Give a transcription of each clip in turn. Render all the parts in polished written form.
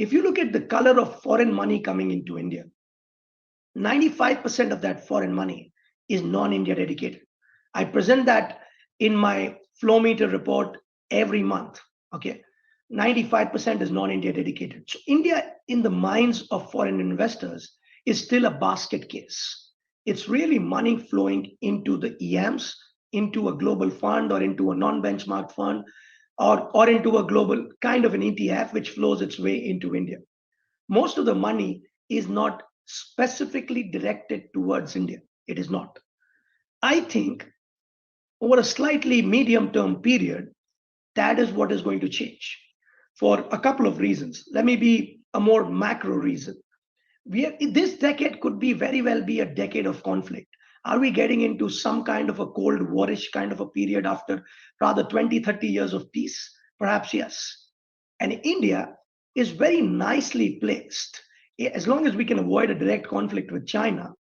if you look at the color of foreign money coming into India, 95% of that foreign money is non-India dedicated. I present that in my flow meter report every month. Okay. 95% is non-India dedicated. So India, in the minds of foreign investors, is still a basket case. It's really money flowing into the EMs, into a global fund or into a non-benchmark fund, or into a global kind of an ETF which flows its way into India. Most of the money is not specifically directed towards India. It is not. I think over a slightly medium term period, that is what is going to change for a couple of reasons. Let me be a more macro reason. This decade could be very well be a decade of conflict. Are we getting into some kind of a cold warish kind of a period after rather 20, 30 years of peace? Perhaps yes. And India is very nicely placed. As long as we can avoid a direct conflict with China,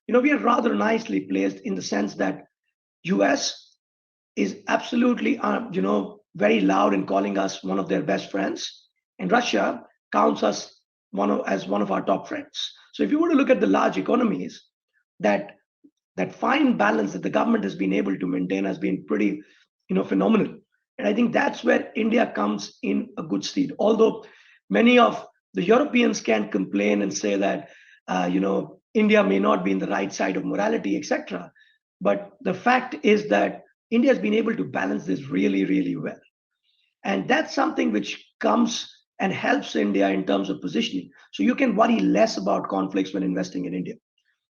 we are rather nicely placed in the sense that US is absolutely, very loud in calling us one of their best friends, and Russia counts us as one of our top friends. So if you were to look at the large economies, that that fine balance that the government has been able to maintain has been pretty, phenomenal. And I think that's where India comes in a good stead. Although many of the Europeans can complain and say that, India may not be in the right side of morality, etc. But the fact is that India has been able to balance this really, really well. And that's something which comes and helps India in terms of positioning. So you can worry less about conflicts when investing in India.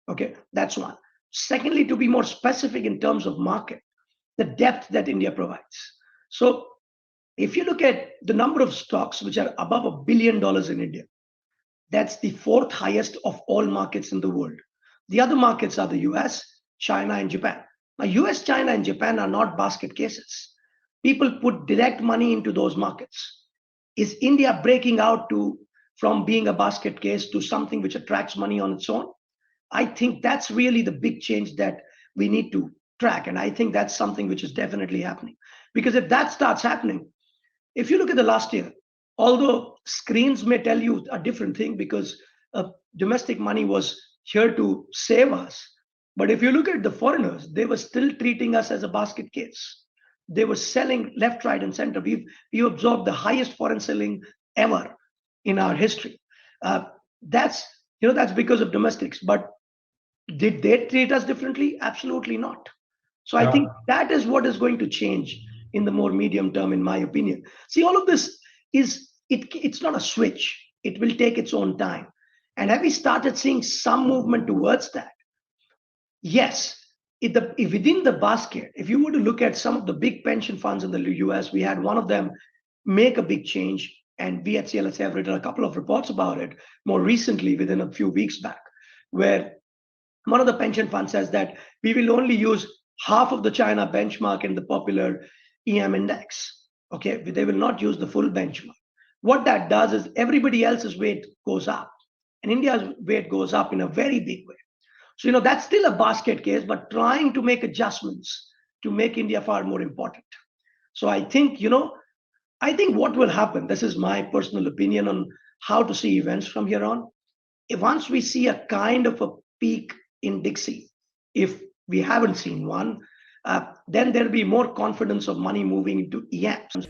Okay, that's one. Secondly, to be more specific in terms of market, the depth that India provides. So if you look at the number of stocks which are above $1 billion in India, that's the fourth highest of all markets in the world. The other markets are the US, China, and Japan. Now, US, China, and Japan are not basket cases. People put direct money into those markets. Is India breaking out from being a basket case to something which attracts money on its own? I think that's really the big change that we need to track. And I think that's something which is definitely happening. Because if that starts happening, if you look at the last year, although screens may tell you a different thing because domestic money was here to save us, but if you look at the foreigners, they were still treating us as a basket case. They were selling left, right, and center. We've absorbed the highest foreign selling ever in our history. That's because of domestics. But did they treat us differently? Absolutely not. So I think that is what is going to change in the more medium term, in my opinion. See, all of this it's not a switch. It will take its own time. And have we started seeing some movement towards that? Yes. If within the basket, if you were to look at some of the big pension funds in the US, we had one of them make a big change. And we at CLSA have written a couple of reports about it more recently, within a few weeks back, where one of the pension funds says that we will only use half of the China benchmark in the popular EM index. Okay, they will not use the full benchmark. What that does is everybody else's weight goes up, and India's weight goes up in a very big way. So, that's still a basket case, but trying to make adjustments to make India far more important. So I think, what will happen, this is my personal opinion on how to see events from here on. Once we see a kind of a peak in Dixie, if we haven't seen one, then there'll be more confidence of money moving into EMs.